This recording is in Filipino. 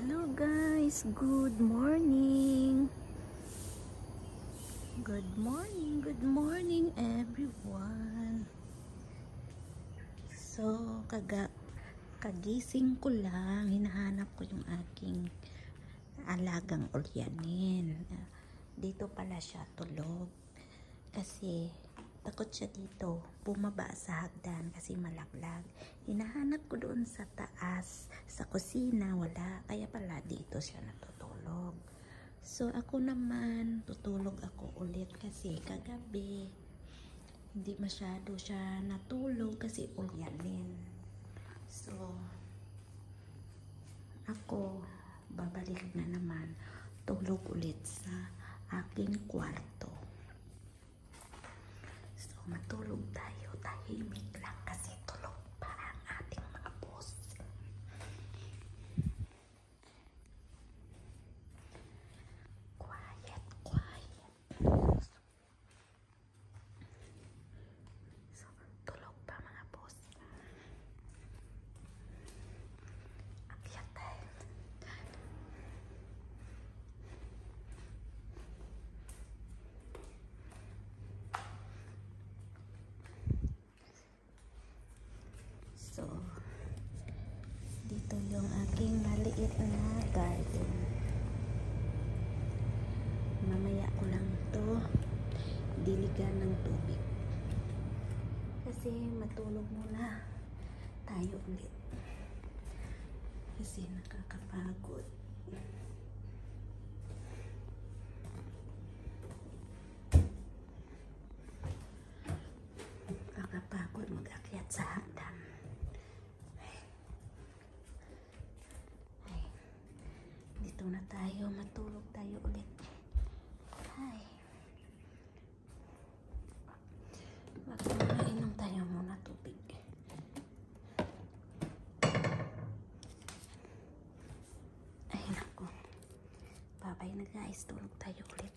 Hello guys, good morning. Good morning everyone. So, kagising ko lang, hinahanap ko yung aking alagang Ulyanin. Dito pala siya tulog. Kasi takot siya dito, bumaba sa hagdan kasi malaglag. Hinahanap ko doon sa taas, sa kusina, wala. Kaya pala dito siya natutulog. So ako naman, tutulog ako ulit kasi kagabi hindi masyado siya natulog kasi ulyanin. So ako babalik na naman tulog ulit sa aking kwarto. So, matulog tayo. Tahimik lang kasi tulog pa ang ating mga boss. Quiet, quiet. So, tulog pa mga boss. Akyat tayo. So, dito yung aking maliit na garden. Mamaya ko lang to diligan ng tubig. Kasi matulog muna tayo ulit. Kasi nakakapagod. Nakakapagod mag-akyat sa hagdan. Dito na tayo, matulog tayo ulit. Ay. Inom tayo muna tubig. Ay nako. Babay na guys, tulog tayo ulit.